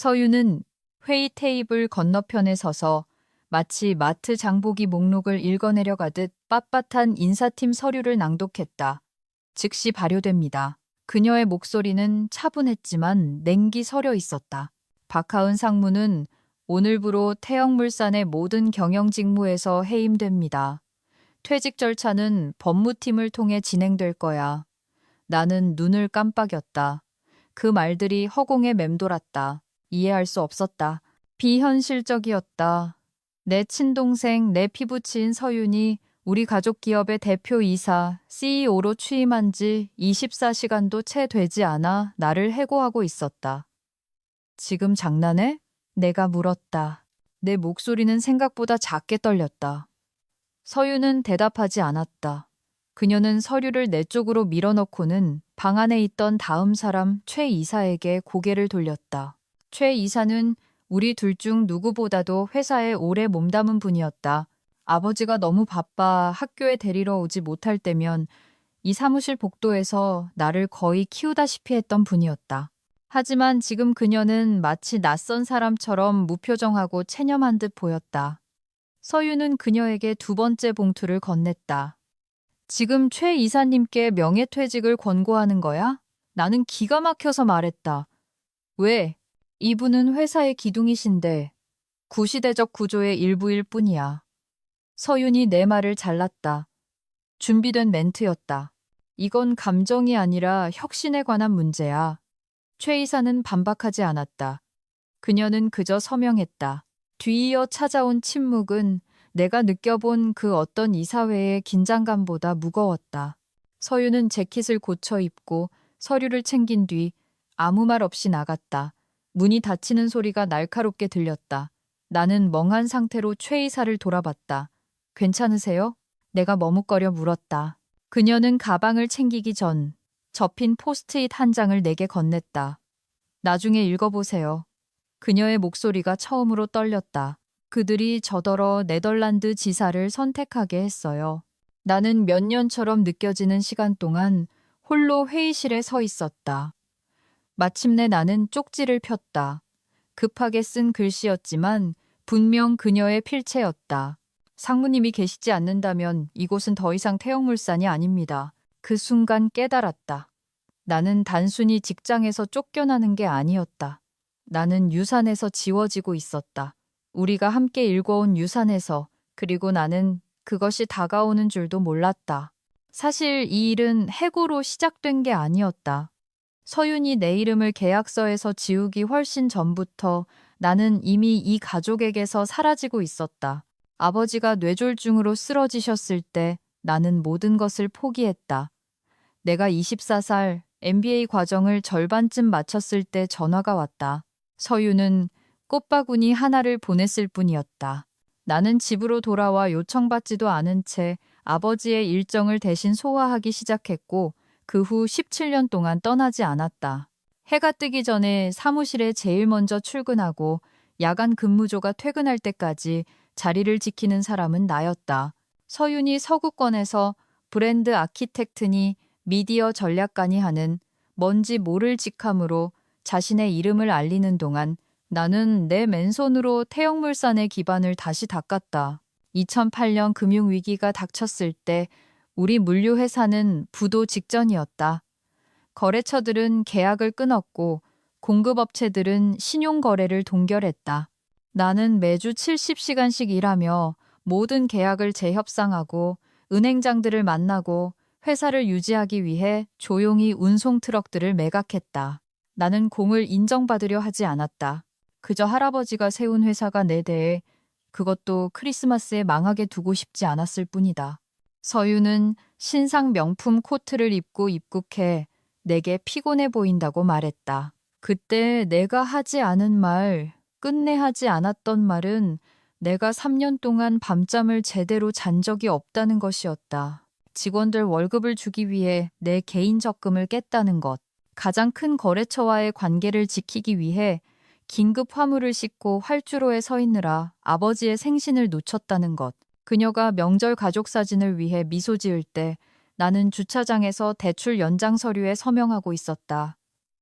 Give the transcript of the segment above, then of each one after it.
서유는 회의 테이블 건너편에 서서 마치 마트 장보기 목록을 읽어내려 가듯 빳빳한 인사팀 서류를 낭독했다. 즉시 발효됩니다. 그녀의 목소리는 차분했지만 냉기 서려 있었다. 박하은 상무는 오늘부로 태영물산의 모든 경영 직무에서 해임됩니다. 퇴직 절차는 법무팀을 통해 진행될 거야. 나는 눈을 깜빡였다. 그 말들이 허공에 맴돌았다. 이해할 수 없었다. 비현실적이었다. 내 친동생, 내 피부치인 서윤이 우리 가족 기업의 대표이사, CEO로 취임한 지 24시간도 채 되지 않아 나를 해고하고 있었다. 지금 장난해? 내가 물었다. 내 목소리는 생각보다 작게 떨렸다. 서윤은 대답하지 않았다. 그녀는 서류를 내 쪽으로 밀어넣고는 방 안에 있던 다음 사람 최 이사에게 고개를 돌렸다. 최 이사는 우리 둘 중 누구보다도 회사에 오래 몸담은 분이었다. 아버지가 너무 바빠 학교에 데리러 오지 못할 때면 이 사무실 복도에서 나를 거의 키우다시피 했던 분이었다. 하지만 지금 그녀는 마치 낯선 사람처럼 무표정하고 체념한 듯 보였다. 서유는 그녀에게 두 번째 봉투를 건넸다. 지금 최 이사님께 명예퇴직을 권고하는 거야? 나는 기가 막혀서 말했다. 왜? 이분은 회사의 기둥이신데 구시대적 구조의 일부일 뿐이야. 서윤이 내 말을 잘랐다. 준비된 멘트였다. 이건 감정이 아니라 혁신에 관한 문제야. 최 이사는 반박하지 않았다. 그녀는 그저 서명했다. 뒤이어 찾아온 침묵은 내가 느껴본 그 어떤 이사회의 긴장감보다 무거웠다. 서윤은 재킷을 고쳐 입고 서류를 챙긴 뒤 아무 말 없이 나갔다. 문이 닫히는 소리가 날카롭게 들렸다. 나는 멍한 상태로 최 이사를 돌아봤다. 괜찮으세요? 내가 머뭇거려 물었다. 그녀는 가방을 챙기기 전 접힌 포스트잇 한 장을 내게 건넸다. 나중에 읽어보세요. 그녀의 목소리가 처음으로 떨렸다. 그들이 저더러 네덜란드 지사를 선택하게 했어요. 나는 몇 년처럼 느껴지는 시간 동안 홀로 회의실에 서 있었다. 마침내 나는 쪽지를 폈다. 급하게 쓴 글씨였지만 분명 그녀의 필체였다. 상무님이 계시지 않는다면 이곳은 더 이상 태영물산이 아닙니다. 그 순간 깨달았다. 나는 단순히 직장에서 쫓겨나는 게 아니었다. 나는 유산에서 지워지고 있었다. 우리가 함께 일궈온 유산에서, 그리고 나는 그것이 다가오는 줄도 몰랐다. 사실 이 일은 해고로 시작된 게 아니었다. 서윤이 내 이름을 계약서에서 지우기 훨씬 전부터 나는 이미 이 가족에게서 사라지고 있었다. 아버지가 뇌졸중으로 쓰러지셨을 때 나는 모든 것을 포기했다. 내가 24살 MBA 과정을 절반쯤 마쳤을 때 전화가 왔다. 서윤은 꽃바구니 하나를 보냈을 뿐이었다. 나는 집으로 돌아와 요청받지도 않은 채 아버지의 일정을 대신 소화하기 시작했고 그 후 17년 동안 떠나지 않았다. 해가 뜨기 전에 사무실에 제일 먼저 출근하고 야간 근무조가 퇴근할 때까지 자리를 지키는 사람은 나였다. 서윤이 서구권에서 브랜드 아키텍트니 미디어 전략가니 하는 뭔지 모를 직함으로 자신의 이름을 알리는 동안 나는 내 맨손으로 태영물산의 기반을 다시 닦았다. 2008년 금융위기가 닥쳤을 때 우리 물류회사는 부도 직전이었다. 거래처들은 계약을 끊었고 공급업체들은 신용거래를 동결했다. 나는 매주 70시간씩 일하며 모든 계약을 재협상하고 은행장들을 만나고 회사를 유지하기 위해 조용히 운송 트럭들을 매각했다. 나는 공을 인정받으려 하지 않았다. 그저 할아버지가 세운 회사가 내 대에, 그것도 크리스마스에 망하게 두고 싶지 않았을 뿐이다. 서유는 신상 명품 코트를 입고 입국해 내게 피곤해 보인다고 말했다. 그때 내가 하지 않은 말, 끝내 하지 않았던 말은 내가 3년 동안 밤잠을 제대로 잔 적이 없다는 것이었다. 직원들 월급을 주기 위해 내 개인 적금을 깼다는 것, 가장 큰 거래처와의 관계를 지키기 위해 긴급 화물을 싣고 활주로에 서 있느라 아버지의 생신을 놓쳤다는 것, 그녀가 명절 가족 사진을 위해 미소 지을 때 나는 주차장에서 대출 연장 서류에 서명하고 있었다.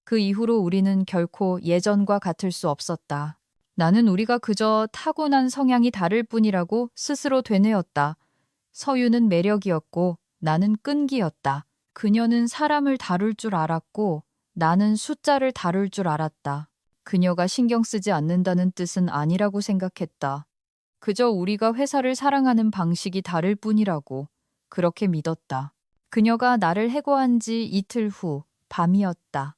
그 이후로 우리는 결코 예전과 같을 수 없었다. 나는 우리가 그저 타고난 성향이 다를 뿐이라고 스스로 되뇌었다. 서유는 매력이었고 나는 끈기였다. 그녀는 사람을 다룰 줄 알았고 나는 숫자를 다룰 줄 알았다. 그녀가 신경 쓰지 않는다는 뜻은 아니라고 생각했다. 그저 우리가 회사를 사랑하는 방식이 다를 뿐이라고 그렇게 믿었다. 그녀가 나를 해고한 지 이틀 후 밤이었다.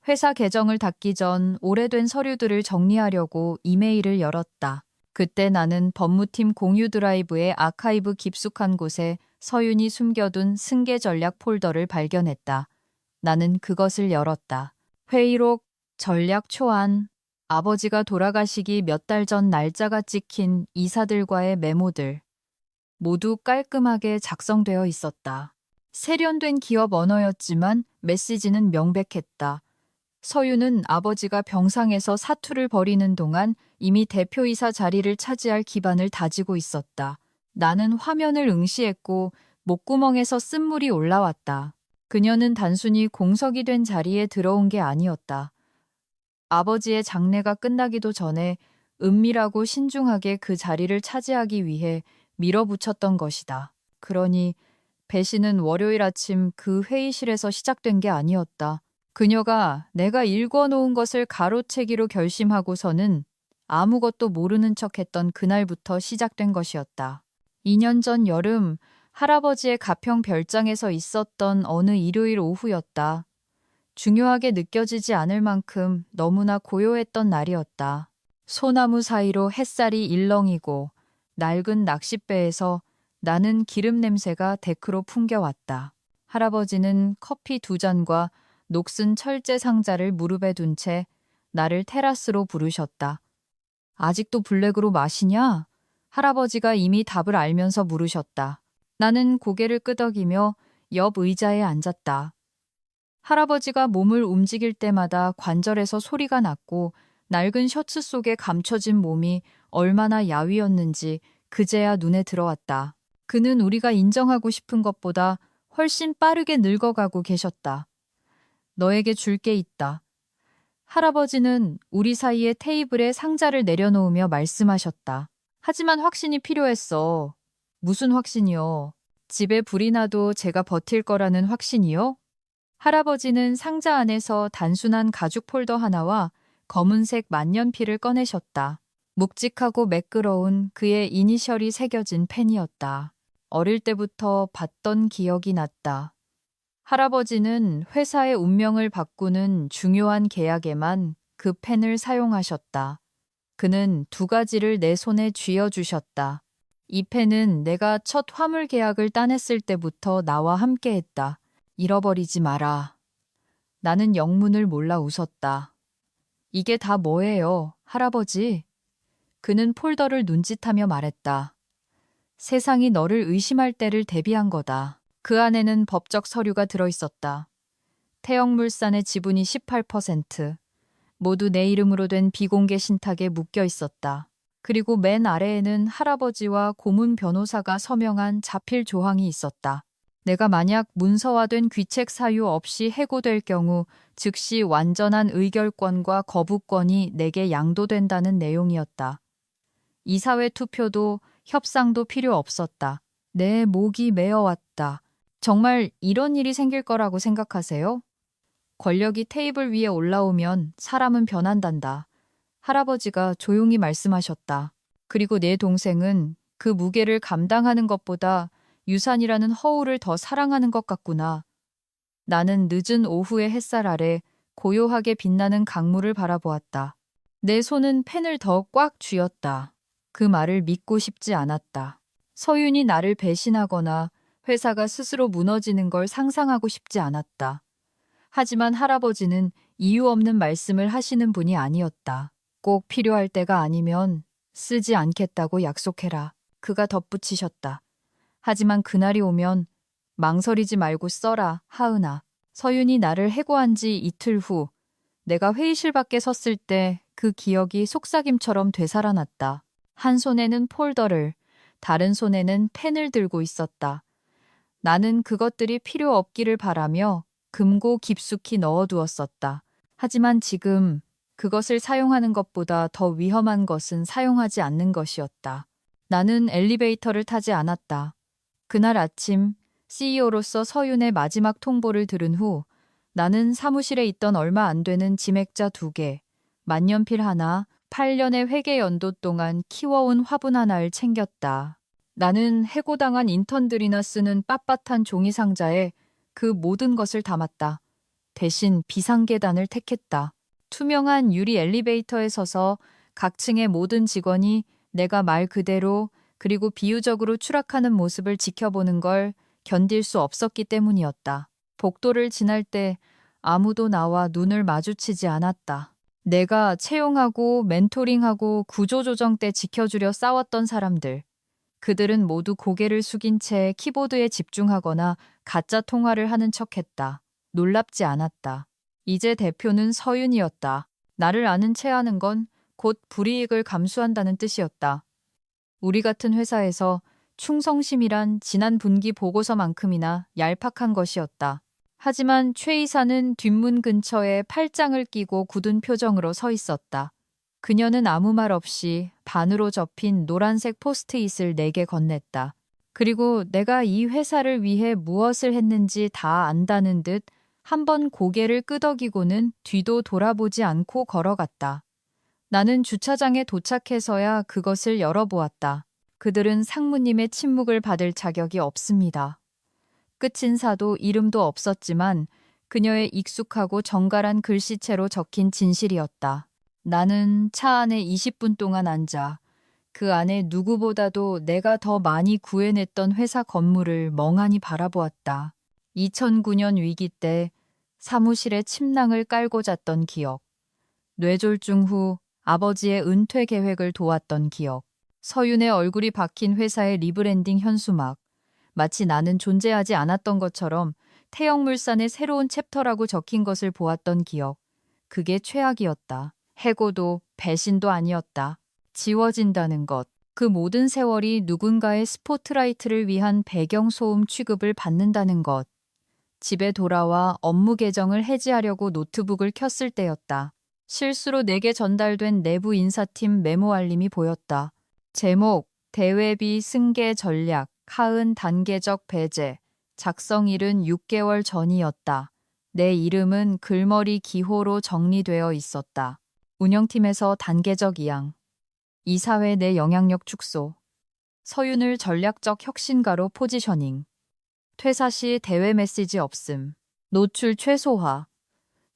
회사 계정을 닫기 전 오래된 서류들을 정리하려고 이메일을 열었다. 그때 나는 법무팀 공유 드라이브의 아카이브 깊숙한 곳에 서윤이 숨겨둔 승계 전략 폴더를 발견했다. 나는 그것을 열었다. 회의록, 전략 초안, 아버지가 돌아가시기 몇 달 전 날짜가 찍힌 이사들과의 메모들. 모두 깔끔하게 작성되어 있었다. 세련된 기업 언어였지만 메시지는 명백했다. 서유는 아버지가 병상에서 사투를 벌이는 동안 이미 대표이사 자리를 차지할 기반을 다지고 있었다. 나는 화면을 응시했고 목구멍에서 쓴물이 올라왔다. 그녀는 단순히 공석이 된 자리에 들어온 게 아니었다. 아버지의 장례가 끝나기도 전에 은밀하고 신중하게 그 자리를 차지하기 위해 밀어붙였던 것이다. 그러니 배신은 월요일 아침 그 회의실에서 시작된 게 아니었다. 그녀가 내가 읽어놓은 것을 가로채기로 결심하고서는 아무것도 모르는 척했던 그날부터 시작된 것이었다. 2년 전 여름 할아버지의 가평 별장에서 있었던 어느 일요일 오후였다. 중요하게 느껴지지 않을 만큼 너무나 고요했던 날이었다. 소나무 사이로 햇살이 일렁이고 낡은 낚싯배에서 나는 기름 냄새가 데크로 풍겨왔다. 할아버지는 커피 2잔과 녹슨 철제 상자를 무릎에 둔 채 나를 테라스로 부르셨다. 아직도 블랙으로 마시냐? 할아버지가 이미 답을 알면서 물으셨다. 나는 고개를 끄덕이며 옆 의자에 앉았다. 할아버지가 몸을 움직일 때마다 관절에서 소리가 났고 낡은 셔츠 속에 감춰진 몸이 얼마나 야위었는지 그제야 눈에 들어왔다. 그는 우리가 인정하고 싶은 것보다 훨씬 빠르게 늙어가고 계셨다. 너에게 줄 게 있다. 할아버지는 우리 사이의 테이블에 상자를 내려놓으며 말씀하셨다. 하지만 확신이 필요했어. 무슨 확신이요? 집에 불이 나도 제가 버틸 거라는 확신이요? 할아버지는 상자 안에서 단순한 가죽 폴더 하나와 검은색 만년필을 꺼내셨다. 묵직하고 매끄러운 그의 이니셜이 새겨진 펜이었다. 어릴 때부터 봤던 기억이 났다. 할아버지는 회사의 운명을 바꾸는 중요한 계약에만 그 펜을 사용하셨다. 그는 2가지를 내 손에 쥐어주셨다. 이 펜은 내가 첫 화물 계약을 따냈을 때부터 나와 함께했다. 잃어버리지 마라. 나는 영문을 몰라 웃었다. 이게 다 뭐예요, 할아버지? 그는 폴더를 눈짓하며 말했다. 세상이 너를 의심할 때를 대비한 거다. 그 안에는 법적 서류가 들어있었다. 태영물산의 지분이 18%, 모두 내 이름으로 된 비공개 신탁에 묶여 있었다. 그리고 맨 아래에는 할아버지와 고문 변호사가 서명한 자필 조항이 있었다. 내가 만약 문서화된 귀책 사유 없이 해고될 경우 즉시 완전한 의결권과 거부권이 내게 양도된다는 내용이었다. 이사회 투표도 협상도 필요 없었다. 내 목이 메어왔다. 정말 이런 일이 생길 거라고 생각하세요? 권력이 테이블 위에 올라오면 사람은 변한단다. 할아버지가 조용히 말씀하셨다. 그리고 내 동생은 그 무게를 감당하는 것보다 유산이라는 허울을 더 사랑하는 것 같구나. 나는 늦은 오후의 햇살 아래 고요하게 빛나는 강물을 바라보았다. 내 손은 펜을 더 꽉 쥐었다. 그 말을 믿고 싶지 않았다. 서윤이 나를 배신하거나 회사가 스스로 무너지는 걸 상상하고 싶지 않았다. 하지만 할아버지는 이유 없는 말씀을 하시는 분이 아니었다. 꼭 필요할 때가 아니면 쓰지 않겠다고 약속해라. 그가 덧붙이셨다. 하지만 그날이 오면 망설이지 말고 써라, 하은아. 서윤이 나를 해고한 지 이틀 후 내가 회의실 밖에 섰을 때 그 기억이 속삭임처럼 되살아났다. 한 손에는 폴더를, 다른 손에는 펜을 들고 있었다. 나는 그것들이 필요 없기를 바라며 금고 깊숙이 넣어두었었다. 하지만 지금 그것을 사용하는 것보다 더 위험한 것은 사용하지 않는 것이었다. 나는 엘리베이터를 타지 않았다. 그날 아침 CEO로서 서윤의 마지막 통보를 들은 후 나는 사무실에 있던 얼마 안 되는 지맥자 2개, 만년필 하나, 8년의 회계 연도 동안 키워온 화분 하나를 챙겼다. 나는 해고당한 인턴들이나 쓰는 빳빳한 종이 상자에 그 모든 것을 담았다. 대신 비상계단을 택했다. 투명한 유리 엘리베이터에 서서 각 층의 모든 직원이 내가 말 그대로 그리고 비유적으로 추락하는 모습을 지켜보는 걸 견딜 수 없었기 때문이었다. 복도를 지날 때 아무도 나와 눈을 마주치지 않았다. 내가 채용하고 멘토링하고 구조조정 때 지켜주려 싸웠던 사람들. 그들은 모두 고개를 숙인 채 키보드에 집중하거나 가짜 통화를 하는 척했다. 놀랍지 않았다. 이제 대표는 서윤이었다. 나를 아는 채 하는 건 곧 불이익을 감수한다는 뜻이었다. 우리 같은 회사에서 충성심이란 지난 분기 보고서만큼이나 얄팍한 것이었다. 하지만 최 이사는 뒷문 근처에 팔짱을 끼고 굳은 표정으로 서 있었다. 그녀는 아무 말 없이 반으로 접힌 노란색 포스트잇을 내게 건넸다. 그리고 내가 이 회사를 위해 무엇을 했는지 다 안다는 듯 한 번 고개를 끄덕이고는 뒤도 돌아보지 않고 걸어갔다. 나는 주차장에 도착해서야 그것을 열어보았다. 그들은 상무님의 침묵을 받을 자격이 없습니다. 끝인사도 이름도 없었지만 그녀의 익숙하고 정갈한 글씨체로 적힌 진실이었다. 나는 차 안에 20분 동안 앉아 그 안에 누구보다도 내가 더 많이 구해냈던 회사 건물을 멍하니 바라보았다. 2009년 위기 때 사무실에 침낭을 깔고 잤던 기억. 뇌졸중 후 아버지의 은퇴 계획을 도왔던 기억. 서윤의 얼굴이 박힌 회사의 리브랜딩 현수막. 마치 나는 존재하지 않았던 것처럼 태영물산의 새로운 챕터라고 적힌 것을 보았던 기억. 그게 최악이었다. 해고도 배신도 아니었다. 지워진다는 것. 그 모든 세월이 누군가의 스포트라이트를 위한 배경소음 취급을 받는다는 것. 집에 돌아와 업무 계정을 해지하려고 노트북을 켰을 때였다. 실수로 내게 전달된 내부 인사팀 메모 알림이 보였다. 제목, 대외비 승계 전략, 하은 단계적 배제, 작성일은 6개월 전이었다. 내 이름은 글머리 기호로 정리되어 있었다. 운영팀에서 단계적 이양. 이사회 내 영향력 축소. 서윤을 전략적 혁신가로 포지셔닝. 퇴사 시 대외 메시지 없음. 노출 최소화.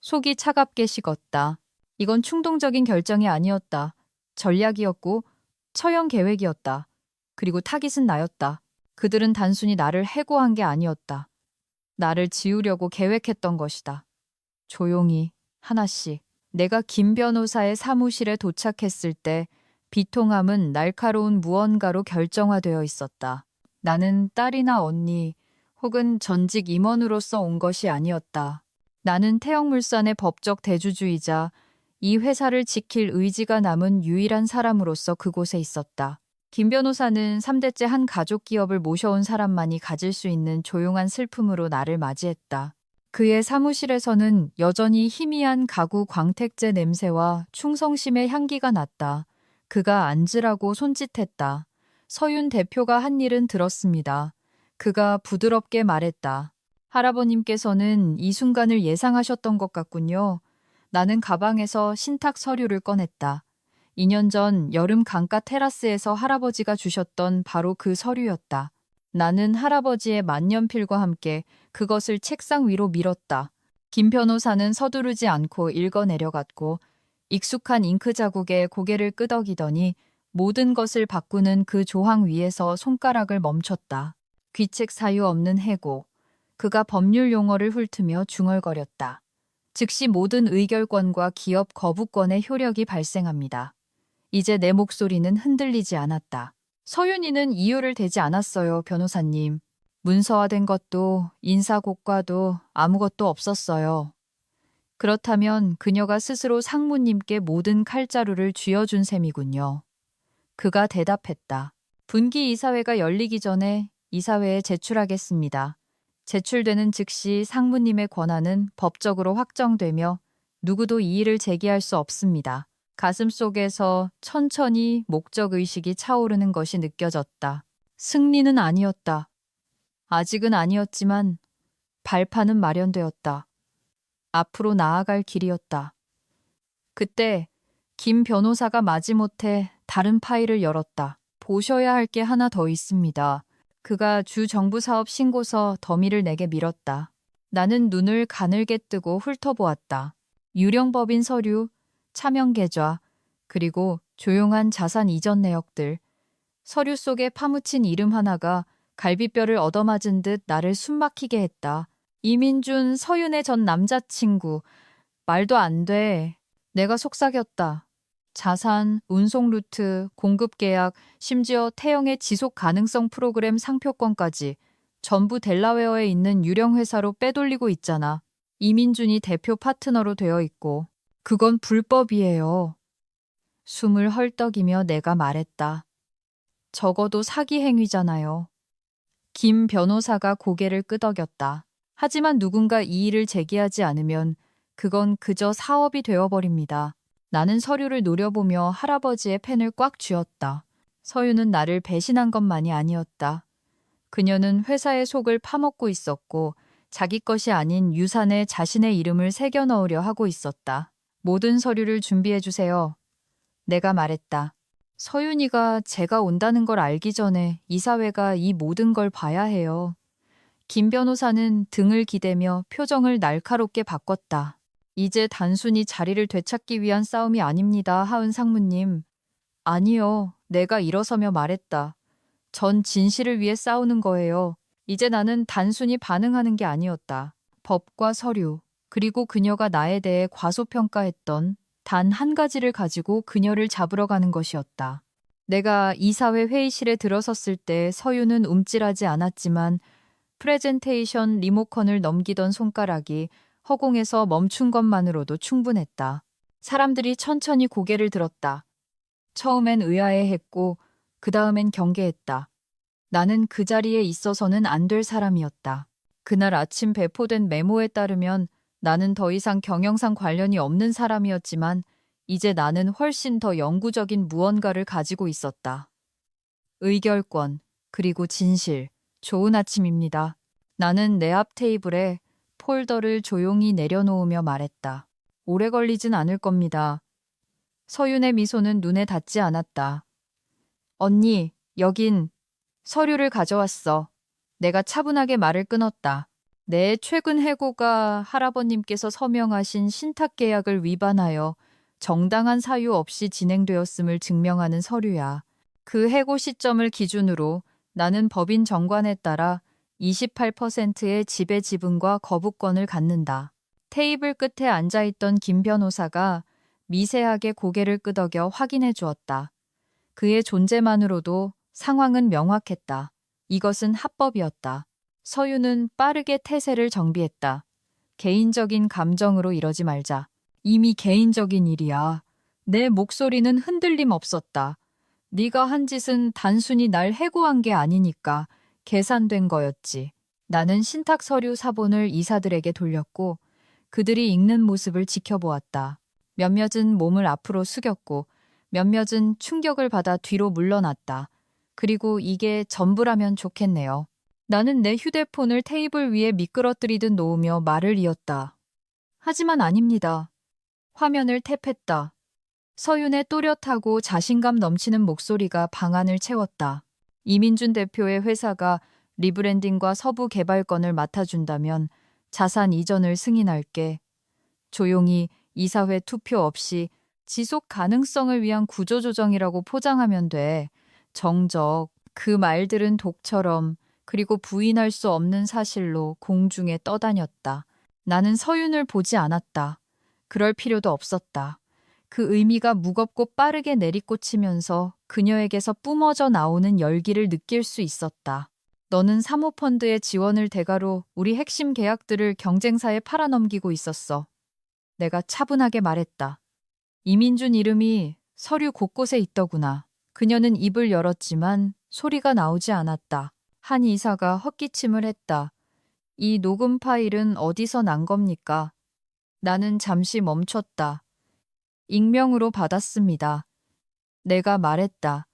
속이 차갑게 식었다. 이건 충동적인 결정이 아니었다. 전략이었고 처형 계획이었다. 그리고 타깃은 나였다. 그들은 단순히 나를 해고한 게 아니었다. 나를 지우려고 계획했던 것이다. 조용히 하나씩. 내가 김 변호사의 사무실에 도착했을 때 비통함은 날카로운 무언가로 결정화되어 있었다. 나는 딸이나 언니 혹은 전직 임원으로서 온 것이 아니었다. 나는 태영물산의 법적 대주주이자 이 회사를 지킬 의지가 남은 유일한 사람으로서 그곳에 있었다. 김 변호사는 3대째 한 가족 기업을 모셔온 사람만이 가질 수 있는 조용한 슬픔으로 나를 맞이했다. 그의 사무실에서는 여전히 희미한 가구 광택제 냄새와 충성심의 향기가 났다. 그가 앉으라고 손짓했다. 서윤 대표가 한 일은 들었습니다. 그가 부드럽게 말했다. 할아버님께서는 이 순간을 예상하셨던 것 같군요. 나는 가방에서 신탁 서류를 꺼냈다. 2년 전 여름 강가 테라스에서 할아버지가 주셨던 바로 그 서류였다. 나는 할아버지의 만년필과 함께 그것을 책상 위로 밀었다. 김 변호사는 서두르지 않고 읽어내려갔고 익숙한 잉크 자국에 고개를 끄덕이더니 모든 것을 바꾸는 그 조항 위에서 손가락을 멈췄다. 귀책 사유 없는 해고. 그가 법률 용어를 훑으며 중얼거렸다. 즉시 모든 의결권과 기업 거부권의 효력이 발생합니다. 이제 내 목소리는 흔들리지 않았다. 서윤이는 이유를 대지 않았어요, 변호사님. 문서화된 것도 인사고과도 아무것도 없었어요. 그렇다면 그녀가 스스로 상무님께 모든 칼자루를 쥐어준 셈이군요. 그가 대답했다. 분기 이사회가 열리기 전에 이사회에 제출하겠습니다. 제출되는 즉시 상무님의 권한은 법적으로 확정되며 누구도 이의를 제기할 수 없습니다. 가슴 속에서 천천히 목적의식이 차오르는 것이 느껴졌다. 승리는 아니었다. 아직은 아니었지만 발판은 마련되었다. 앞으로 나아갈 길이었다. 그때 김 변호사가 마지못해 다른 파일을 열었다. 보셔야 할 게 하나 더 있습니다. 그가 주 정부 사업 신고서 더미를 내게 밀었다. 나는 눈을 가늘게 뜨고 훑어보았다. 유령법인 서류, 차명 계좌, 그리고 조용한 자산 이전 내역들. 서류 속에 파묻힌 이름 하나가 갈비뼈를 얻어맞은 듯 나를 숨막히게 했다. 이민준, 서윤의 전 남자친구. 말도 안 돼. 내가 속삭였다. 자산, 운송 루트, 공급 계약, 심지어 태영의 지속 가능성 프로그램 상표권까지 전부 델라웨어에 있는 유령 회사로 빼돌리고 있잖아. 이민준이 대표 파트너로 되어 있고. 그건 불법이에요. 숨을 헐떡이며 내가 말했다. 적어도 사기 행위잖아요. 김 변호사가 고개를 끄덕였다. 하지만 누군가 이의를 제기하지 않으면 그건 그저 사업이 되어버립니다. 나는 서류를 노려보며 할아버지의 펜을 꽉 쥐었다. 서유는 나를 배신한 것만이 아니었다. 그녀는 회사의 속을 파먹고 있었고 자기 것이 아닌 유산에 자신의 이름을 새겨 넣으려 하고 있었다. 모든 서류를 준비해 주세요. 내가 말했다. 서윤이가 제가 온다는 걸 알기 전에 이사회가 이 모든 걸 봐야 해요. 김 변호사는 등을 기대며 표정을 날카롭게 바꿨다. 이제 단순히 자리를 되찾기 위한 싸움이 아닙니다, 하은 상무님. 아니요, 내가 일어서며 말했다. 전 진실을 위해 싸우는 거예요. 이제 나는 단순히 반응하는 게 아니었다. 법과 서류, 그리고 그녀가 나에 대해 과소평가했던 단 한 가지를 가지고 그녀를 잡으러 가는 것이었다. 내가 이사회 회의실에 들어섰을 때 서유는 움찔하지 않았지만 프레젠테이션 리모컨을 넘기던 손가락이 허공에서 멈춘 것만으로도 충분했다. 사람들이 천천히 고개를 들었다. 처음엔 의아해했고 그 다음엔 경계했다. 나는 그 자리에 있어서는 안 될 사람이었다. 그날 아침 배포된 메모에 따르면 나는 더 이상 경영상 관련이 없는 사람이었지만 이제 나는 훨씬 더 영구적인 무언가를 가지고 있었다. 의결권, 그리고 진실. 좋은 아침입니다. 나는 내 앞 테이블에 폴더를 조용히 내려놓으며 말했다. 오래 걸리진 않을 겁니다. 서윤의 미소는 눈에 닿지 않았다. 언니, 여긴 서류를 가져왔어. 내가 차분하게 말을 끊었다. 내 최근 해고가 할아버님께서 서명하신 신탁계약을 위반하여 정당한 사유 없이 진행되었음을 증명하는 서류야. 그 해고 시점을 기준으로 나는 법인 정관에 따라 28%의 지배 지분과 거부권을 갖는다. 테이블 끝에 앉아있던 김 변호사가 미세하게 고개를 끄덕여 확인해 주었다. 그의 존재만으로도 상황은 명확했다. 이것은 합법이었다. 서유는 빠르게 태세를 정비했다. 개인적인 감정으로 이러지 말자. 이미 개인적인 일이야. 내 목소리는 흔들림 없었다. 네가 한 짓은 단순히 날 해고한 게 아니니까 계산된 거였지. 나는 신탁 서류 사본을 이사들에게 돌렸고 그들이 읽는 모습을 지켜보았다. 몇몇은 몸을 앞으로 숙였고 몇몇은 충격을 받아 뒤로 물러났다. 그리고 이게 전부라면 좋겠네요. 나는 내 휴대폰을 테이블 위에 미끄러뜨리듯 놓으며 말을 이었다. 하지만 아닙니다. 화면을 탭했다. 서윤의 또렷하고 자신감 넘치는 목소리가 방안을 채웠다. 이민준 대표의 회사가 리브랜딩과 서부 개발권을 맡아준다면 자산 이전을 승인할게. 조용히 이사회 투표 없이 지속 가능성을 위한 구조조정이라고 포장하면 돼. 정적. 그 말들은 독처럼 그리고 부인할 수 없는 사실로 공중에 떠다녔다. 나는 서윤을 보지 않았다. 그럴 필요도 없었다. 그 의미가 무겁고 빠르게 내리꽂히면서 그녀에게서 뿜어져 나오는 열기를 느낄 수 있었다. 너는 사모펀드의 지원을 대가로 우리 핵심 계약들을 경쟁사에 팔아넘기고 있었어. 내가 차분하게 말했다. 이민준 이름이 서류 곳곳에 있더구나. 그녀는 입을 열었지만 소리가 나오지 않았다. 한 이사가 헛기침을 했다. 이 녹음 파일은 어디서 난 겁니까? 나는 잠시 멈췄다. 익명으로 받았습니다. 내가 말했다.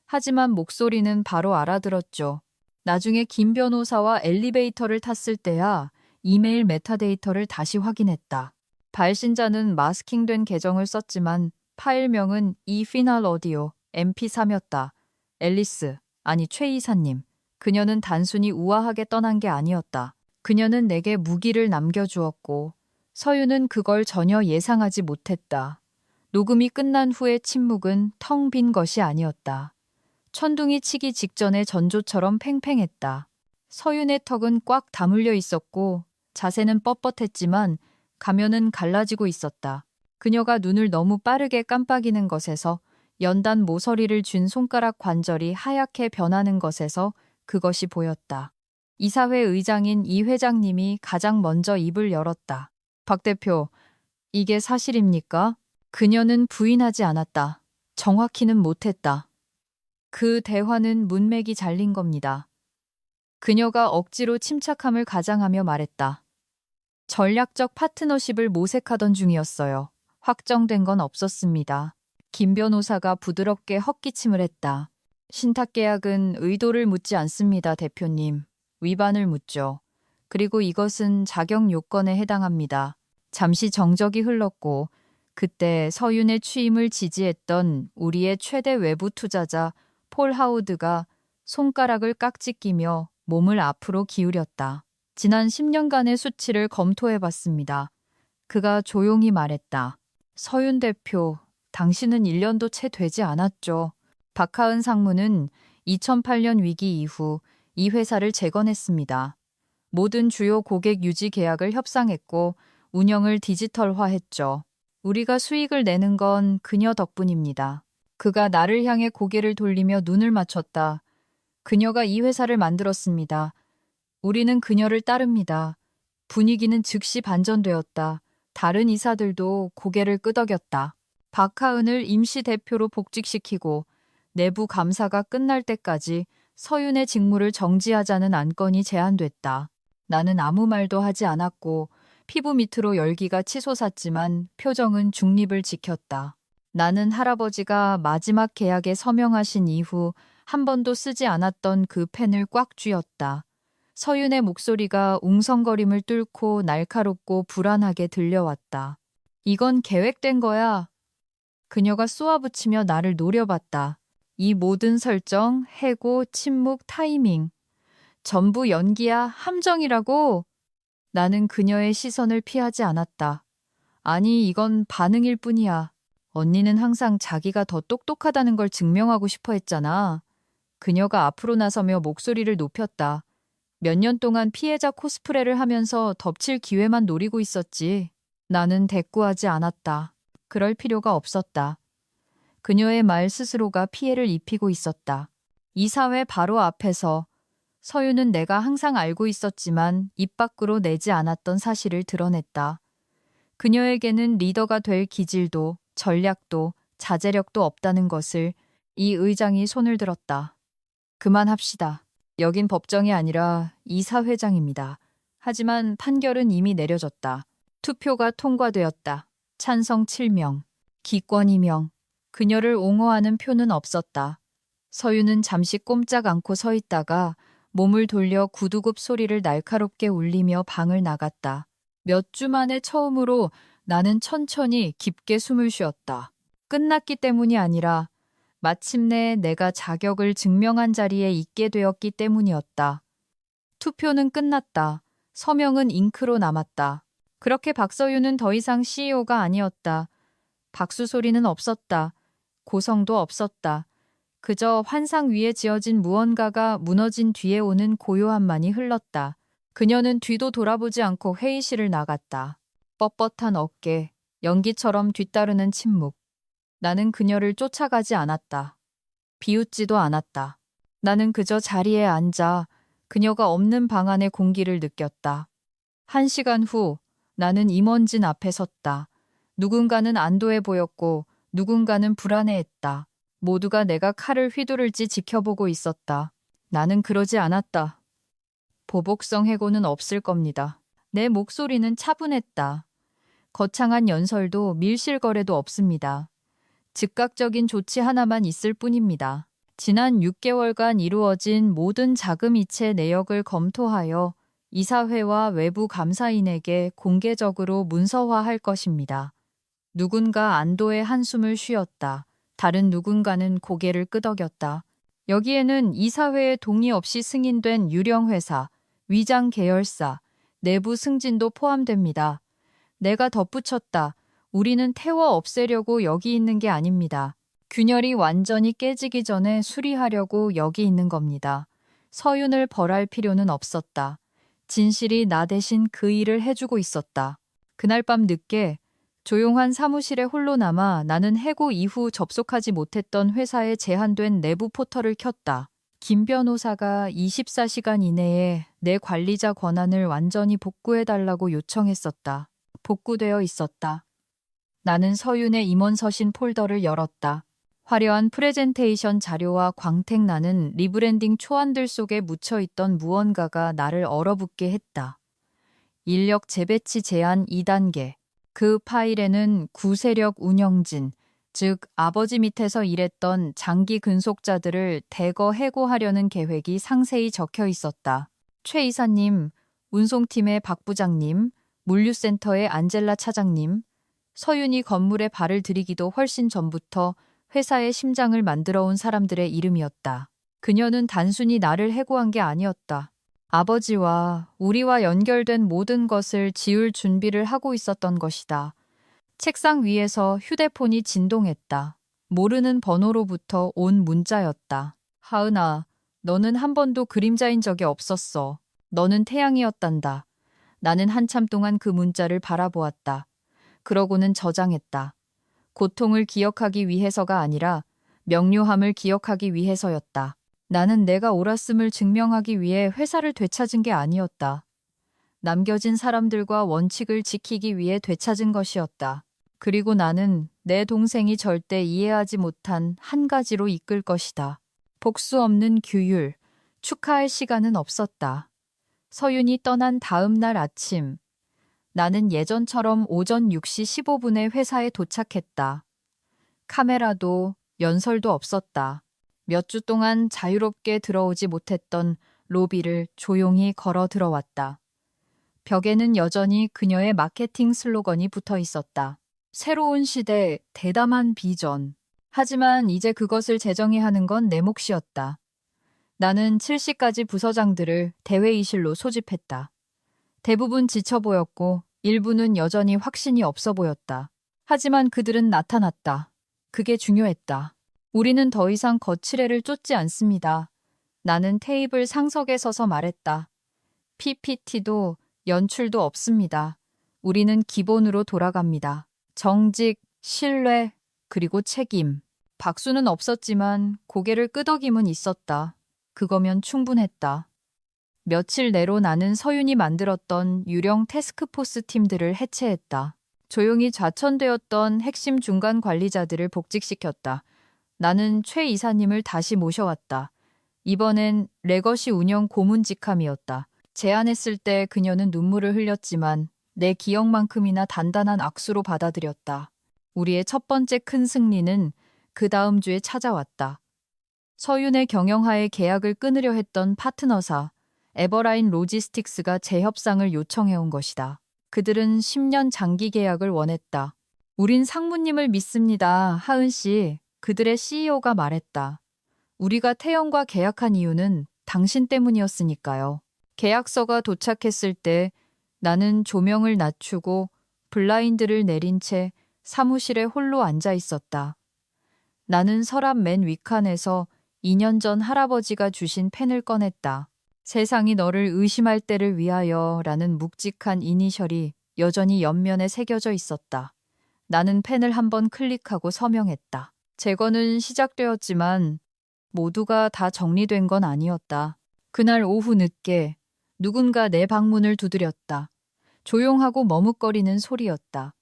하지만 목소리는 바로 알아들었죠. 나중에 김 변호사와 엘리베이터를 탔을 때야 이메일 메타데이터를 다시 확인했다. 발신자는 마스킹된 계정을 썼지만 파일명은 이 피날 오디오 mp3였다. 앨리스, 아니 최 이사님. 그녀는 단순히 우아하게 떠난 게 아니었다. 그녀는 내게 무기를 남겨주었고 서유는 그걸 전혀 예상하지 못했다. 녹음이 끝난 후의 침묵은 텅 빈 것이 아니었다. 천둥이 치기 직전의 전조처럼 팽팽했다. 서윤의 턱은 꽉 다물려 있었고 자세는 뻣뻣했지만 가면은 갈라지고 있었다. 그녀가 눈을 너무 빠르게 깜빡이는 것에서 연단 모서리를 쥔 손가락 관절이 하얗게 변하는 것에서 그것이 보였다. 이사회 의장인 이 회장님이 가장 먼저 입을 열었다. 박 대표, 이게 사실입니까? 그녀는 부인하지 않았다. 정확히는 못했다. 그 대화는 문맥이 잘린 겁니다. 그녀가 억지로 침착함을 가장하며 말했다. 전략적 파트너십을 모색하던 중이었어요. 확정된 건 없었습니다. 김 변호사가 부드럽게 헛기침을 했다. 신탁계약은 의도를 묻지 않습니다, 대표님. 위반을 묻죠. 그리고 이것은 자격 요건에 해당합니다. 잠시 정적이 흘렀고 그때 서윤의 취임을 지지했던 우리의 최대 외부 투자자 폴 하우드가 손가락을 깍지 끼며 몸을 앞으로 기울였다. 지난 10년간의 수치를 검토해봤습니다. 그가 조용히 말했다. 서윤 대표, 당신은 1년도 채 되지 않았죠. 박하은 상무는 2008년 위기 이후 이 회사를 재건했습니다. 모든 주요 고객 유지 계약을 협상했고 운영을 디지털화했죠. 우리가 수익을 내는 건 그녀 덕분입니다. 그가 나를 향해 고개를 돌리며 눈을 맞췄다. 그녀가 이 회사를 만들었습니다. 우리는 그녀를 따릅니다. 분위기는 즉시 반전되었다. 다른 이사들도 고개를 끄덕였다. 박하은을 임시 대표로 복직시키고 내부 감사가 끝날 때까지 서윤의 직무를 정지하자는 안건이 제안됐다. 나는 아무 말도 하지 않았고 피부 밑으로 열기가 치솟았지만 표정은 중립을 지켰다. 나는 할아버지가 마지막 계약에 서명하신 이후 한 번도 쓰지 않았던 그 펜을 꽉 쥐었다. 서윤의 목소리가 웅성거림을 뚫고 날카롭고 불안하게 들려왔다. 이건 계획된 거야. 그녀가 쏘아붙이며 나를 노려봤다. 이 모든 설정, 해고, 침묵, 타이밍. 전부 연기야, 함정이라고. 나는 그녀의 시선을 피하지 않았다. 아니, 이건 반응일 뿐이야. 언니는 항상 자기가 더 똑똑하다는 걸 증명하고 싶어 했잖아. 그녀가 앞으로 나서며 목소리를 높였다. 몇 년 동안 피해자 코스프레를 하면서 덮칠 기회만 노리고 있었지. 나는 대꾸하지 않았다. 그럴 필요가 없었다. 그녀의 말 스스로가 피해를 입히고 있었다. 이사회 바로 앞에서 서윤은 내가 항상 알고 있었지만 입 밖으로 내지 않았던 사실을 드러냈다. 그녀에게는 리더가 될 기질도 전략도 자제력도 없다는 것을 이 의장이 손을 들었다. 그만합시다. 여긴 법정이 아니라 이사회장입니다. 하지만 판결은 이미 내려졌다. 투표가 통과되었다. 찬성 7명, 기권 2명. 그녀를 옹호하는 표는 없었다. 서윤은 잠시 꼼짝 않고 서 있다가 몸을 돌려 구두굽 소리를 날카롭게 울리며 방을 나갔다. 몇 주 만에 처음으로 나는 천천히 깊게 숨을 쉬었다. 끝났기 때문이 아니라 마침내 내가 자격을 증명한 자리에 있게 되었기 때문이었다. 투표는 끝났다. 서명은 잉크로 남았다. 그렇게 박서윤은 더 이상 CEO가 아니었다. 박수 소리는 없었다. 고성도 없었다. 그저 환상 위에 지어진 무언가가 무너진 뒤에 오는 고요함만이 흘렀다. 그녀는 뒤도 돌아보지 않고 회의실을 나갔다. 뻣뻣한 어깨, 연기처럼 뒤따르는 침묵. 나는 그녀를 쫓아가지 않았다. 비웃지도 않았다. 나는 그저 자리에 앉아 그녀가 없는 방 안의 공기를 느꼈다. 1시간 후 나는 임원진 앞에 섰다. 누군가는 안도해 보였고 누군가는 불안해했다. 모두가 내가 칼을 휘두를지 지켜보고 있었다. 나는 그러지 않았다. 보복성 해고는 없을 겁니다. 내 목소리는 차분했다. 거창한 연설도 밀실 거래도 없습니다. 즉각적인 조치 하나만 있을 뿐입니다. 지난 6개월간 이루어진 모든 자금 이체 내역을 검토하여 이사회와 외부 감사인에게 공개적으로 문서화할 것입니다. 누군가 안도의 한숨을 쉬었다. 다른 누군가는 고개를 끄덕였다. 여기에는 이사회의 동의 없이 승인된 유령회사, 위장 계열사, 내부 승진도 포함됩니다. 내가 덧붙였다. 우리는 태워 없애려고 여기 있는 게 아닙니다. 균열이 완전히 깨지기 전에 수리하려고 여기 있는 겁니다. 서윤을 벌할 필요는 없었다. 진실이 나 대신 그 일을 해주고 있었다. 그날 밤 늦게 조용한 사무실에 홀로 남아 나는 해고 이후 접속하지 못했던 회사의 제한된 내부 포털을 켰다. 김 변호사가 24시간 이내에 내 관리자 권한을 완전히 복구해달라고 요청했었다. 복구되어 있었다. 나는 서윤의 임원 서신 폴더를 열었다. 화려한 프레젠테이션 자료와 광택나는 리브랜딩 초안들 속에 묻혀있던 무언가가 나를 얼어붙게 했다. 인력 재배치 제한 2단계. 그 파일에는 구세력 운영진, 즉 아버지 밑에서 일했던 장기 근속자들을 대거 해고하려는 계획이 상세히 적혀 있었다. 최 이사님, 운송팀의 박 부장님, 물류센터의 안젤라 차장님, 서윤이 건물에 발을 들이기도 훨씬 전부터 회사의 심장을 만들어 온 사람들의 이름이었다. 그녀는 단순히 나를 해고한 게 아니었다. 아버지와 우리와 연결된 모든 것을 지울 준비를 하고 있었던 것이다. 책상 위에서 휴대폰이 진동했다. 모르는 번호로부터 온 문자였다. 하은아, 너는 한 번도 그림자인 적이 없었어. 너는 태양이었단다. 나는 한참 동안 그 문자를 바라보았다. 그러고는 저장했다. 고통을 기억하기 위해서가 아니라 명료함을 기억하기 위해서였다. 나는 내가 옳았음을 증명하기 위해 회사를 되찾은 게 아니었다. 남겨진 사람들과 원칙을 지키기 위해 되찾은 것이었다. 그리고 나는 내 동생이 절대 이해하지 못한 한 가지로 이끌 것이다. 복수 없는 규율, 축하할 시간은 없었다. 서윤이 떠난 다음 날 아침, 나는 예전처럼 오전 6시 15분에 회사에 도착했다. 카메라도 연설도 없었다. 몇 주 동안 자유롭게 들어오지 못했던 로비를 조용히 걸어 들어왔다. 벽에는 여전히 그녀의 마케팅 슬로건이 붙어 있었다. 새로운 시대, 대담한 비전. 하지만 이제 그것을 재정해야 하는 건 내 몫이었다. 나는 70가지 부서장들을 대회의실로 소집했다. 대부분 지쳐 보였고 일부는 여전히 확신이 없어 보였다. 하지만 그들은 나타났다. 그게 중요했다. 우리는 더 이상 거칠애를 쫓지 않습니다. 나는 테이블 상석에 서서 말했다. PPT도 연출도 없습니다. 우리는 기본으로 돌아갑니다. 정직, 신뢰, 그리고 책임. 박수는 없었지만 고개를 끄덕임은 있었다. 그거면 충분했다. 며칠 내로 나는 서윤이 만들었던 유령 태스크포스 팀들을 해체했다. 조용히 좌천되었던 핵심 중간 관리자들을 복직시켰다. 나는 최 이사님을 다시 모셔왔다. 이번엔 레거시 운영 고문직함이었다. 제안했을 때 그녀는 눈물을 흘렸지만 내 기억만큼이나 단단한 악수로 받아들였다. 우리의 첫 번째 큰 승리는 그 다음 주에 찾아왔다. 서윤의 경영하에 계약을 끊으려 했던 파트너사 에버라인 로지스틱스가 재협상을 요청해온 것이다. 그들은 10년 장기 계약을 원했다. 우린 상무님을 믿습니다, 하은 씨. 그들의 CEO가 말했다. 우리가 태영과 계약한 이유는 당신 때문이었으니까요. 계약서가 도착했을 때 나는 조명을 낮추고 블라인드를 내린 채 사무실에 홀로 앉아 있었다. 나는 서랍 맨 윗칸에서 2년 전 할아버지가 주신 펜을 꺼냈다. 세상이 너를 의심할 때를 위하여 라는 묵직한 이니셜이 여전히 옆면에 새겨져 있었다. 나는 펜을 한번 클릭하고 서명했다. 재건은 시작되었지만 모두가 다 정리된 건 아니었다. 그날 오후 늦게 누군가 내 방문을 두드렸다. 조용하고 머뭇거리는 소리였다.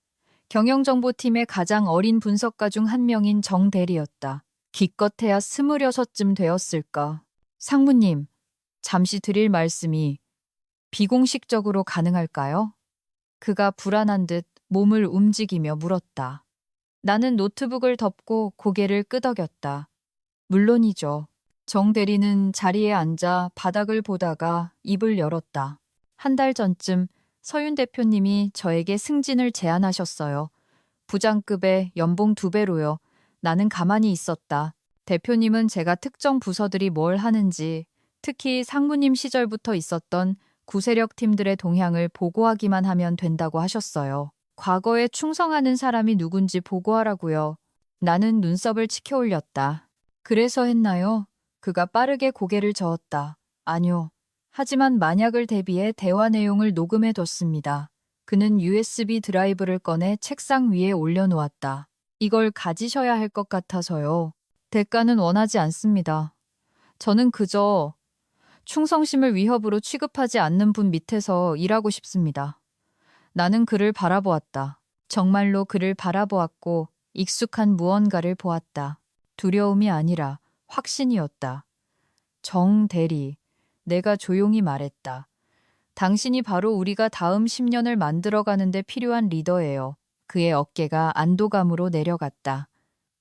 경영정보팀의 가장 어린 분석가 중 한 명인 정 대리였다. 기껏해야 26쯤 되었을까. 상무님, 잠시 드릴 말씀이 비공식적으로 가능할까요? 그가 불안한 듯 몸을 움직이며 물었다. 나는 노트북을 덮고 고개를 끄덕였다. 물론이죠. 정 대리는 자리에 앉아 바닥을 보다가 입을 열었다. 한 달 전쯤 서윤 대표님이 저에게 승진을 제안하셨어요. 부장급에 연봉 2배로요. 나는 가만히 있었다. 대표님은 제가 특정 부서들이 뭘 하는지, 특히 상무님 시절부터 있었던 구세력 팀들의 동향을 보고하기만 하면 된다고 하셨어요. 과거에 충성하는 사람이 누군지 보고하라고요. 나는 눈썹을 치켜 올렸다. 그래서 했나요? 그가 빠르게 고개를 저었다. 아니요. 하지만 만약을 대비해 대화 내용을 녹음해 뒀습니다. 그는 USB 드라이브를 꺼내 책상 위에 올려놓았다. 이걸 가지셔야 할 것 같아서요. 대가는 원하지 않습니다. 저는 그저 충성심을 위협으로 취급하지 않는 분 밑에서 일하고 싶습니다. 나는 그를 바라보았다. 정말로 그를 바라보았고 익숙한 무언가를 보았다. 두려움이 아니라 확신이었다. 정 대리, 내가 조용히 말했다. 당신이 바로 우리가 다음 10년을 만들어가는데 필요한 리더예요. 그의 어깨가 안도감으로 내려갔다.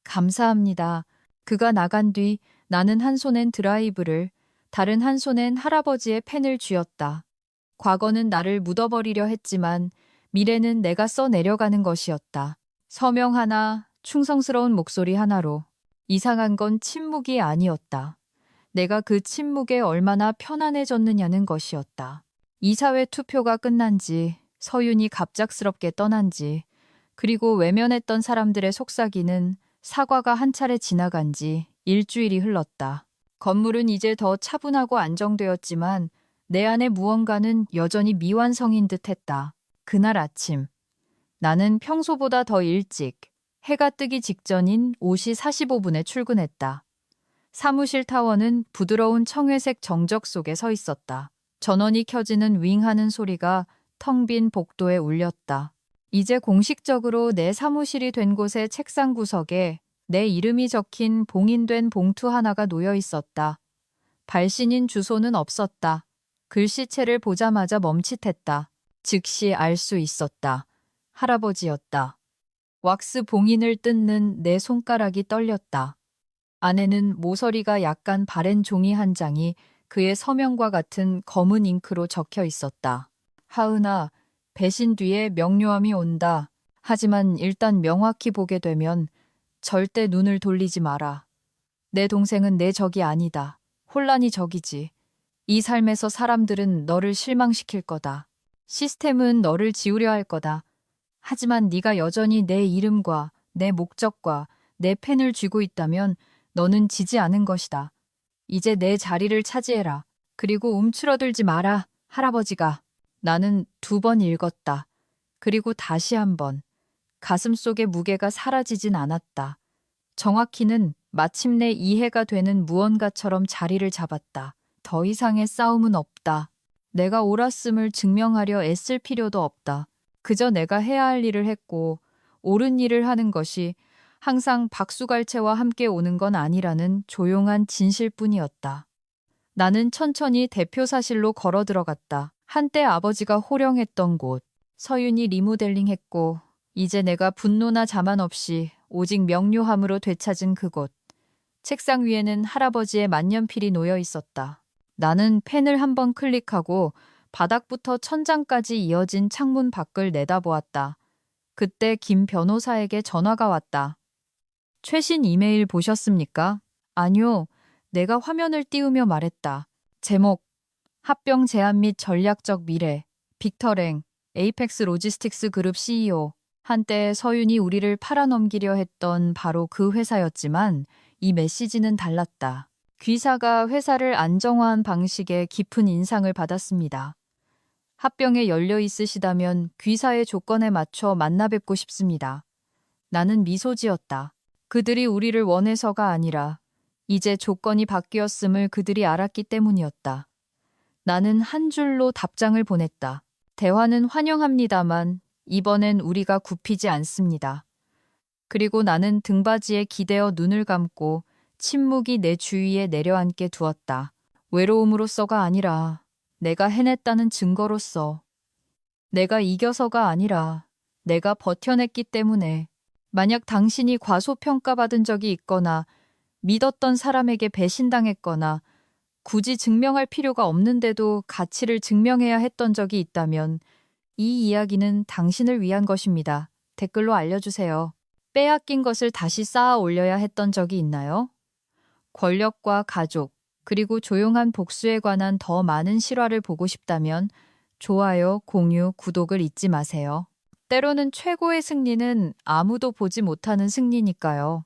감사합니다. 그가 나간 뒤 나는 한 손엔 드라이브를, 다른 한 손엔 할아버지의 펜을 쥐었다. 과거는 나를 묻어버리려 했지만 미래는 내가 써내려가는 것이었다. 서명 하나, 충성스러운 목소리 하나로. 이상한 건 침묵이 아니었다. 내가 그 침묵에 얼마나 편안해졌느냐는 것이었다. 이사회 투표가 끝난 지, 서윤이 갑작스럽게 떠난 지, 그리고 외면했던 사람들의 속삭이는 사과가 한 차례 지나간 지 일주일이 흘렀다. 건물은 이제 더 차분하고 안정되었지만 내 안의 무언가는 여전히 미완성인 듯했다. 그날 아침, 나는 평소보다 더 일찍, 해가 뜨기 직전인 5시 45분에 출근했다. 사무실 타워는 부드러운 청회색 정적 속에 서 있었다. 전원이 켜지는 윙 하는 소리가 텅 빈 복도에 울렸다. 이제 공식적으로 내 사무실이 된 곳의 책상 구석에 내 이름이 적힌 봉인된 봉투 하나가 놓여 있었다. 발신인 주소는 없었다. 글씨체를 보자마자 멈칫했다. 즉시 알 수 있었다. 할아버지였다. 왁스 봉인을 뜯는 내 손가락이 떨렸다. 안에는 모서리가 약간 바랜 종이 한 장이 그의 서명과 같은 검은 잉크로 적혀 있었다. 하은아, 배신 뒤에 명료함이 온다. 하지만 일단 명확히 보게 되면 절대 눈을 돌리지 마라. 내 동생은 내 적이 아니다. 혼란이 적이지. 이 삶에서 사람들은 너를 실망시킬 거다. 시스템은 너를 지우려 할 거다. 하지만 네가 여전히 내 이름과 내 목적과 내 펜을 쥐고 있다면 너는 지지 않은 것이다. 이제 내 자리를 차지해라. 그리고 움츠러들지 마라, 할아버지가. 나는 2번 읽었다. 그리고 다시 한 번. 가슴 속의 무게가 사라지진 않았다. 정확히는 마침내 이해가 되는 무언가처럼 자리를 잡았다. 더 이상의 싸움은 없다. 내가 옳았음을 증명하려 애쓸 필요도 없다. 그저 내가 해야 할 일을 했고 옳은 일을 하는 것이 항상 박수갈채와 함께 오는 건 아니라는 조용한 진실뿐이었다. 나는 천천히 대표사실로 걸어 들어갔다. 한때 아버지가 호령했던 곳. 서윤이 리모델링했고 이제 내가 분노나 자만 없이 오직 명료함으로 되찾은 그곳. 책상 위에는 할아버지의 만년필이 놓여 있었다. 나는 펜을 한 번 클릭하고 바닥부터 천장까지 이어진 창문 밖을 내다보았다. 그때 김 변호사에게 전화가 왔다. 최신 이메일 보셨습니까? 아니요. 내가 화면을 띄우며 말했다. 제목, 합병 제한 및 전략적 미래, 빅터랭, 에이펙스 로지스틱스 그룹 CEO. 한때 서윤이 우리를 팔아넘기려 했던 바로 그 회사였지만 이 메시지는 달랐다. 귀사가 회사를 안정화한 방식에 깊은 인상을 받았습니다. 합병에 열려 있으시다면 귀사의 조건에 맞춰 만나 뵙고 싶습니다. 나는 미소 지었다. 그들이 우리를 원해서가 아니라 이제 조건이 바뀌었음을 그들이 알았기 때문이었다. 나는 한 줄로 답장을 보냈다. 대화는 환영합니다만 이번엔 우리가 굽히지 않습니다. 그리고 나는 등받이에 기대어 눈을 감고 침묵이 내 주위에 내려앉게 두었다. 외로움으로서가 아니라 내가 해냈다는 증거로서. 내가 이겨서가 아니라 내가 버텨냈기 때문에. 만약 당신이 과소평가받은 적이 있거나 믿었던 사람에게 배신당했거나 굳이 증명할 필요가 없는데도 가치를 증명해야 했던 적이 있다면 이 이야기는 당신을 위한 것입니다. 댓글로 알려주세요. 빼앗긴 것을 다시 쌓아 올려야 했던 적이 있나요? 권력과 가족, 그리고 조용한 복수에 관한 더 많은 실화를 보고 싶다면 좋아요, 공유, 구독을 잊지 마세요. 때로는 최고의 승리는 아무도 보지 못하는 승리니까요.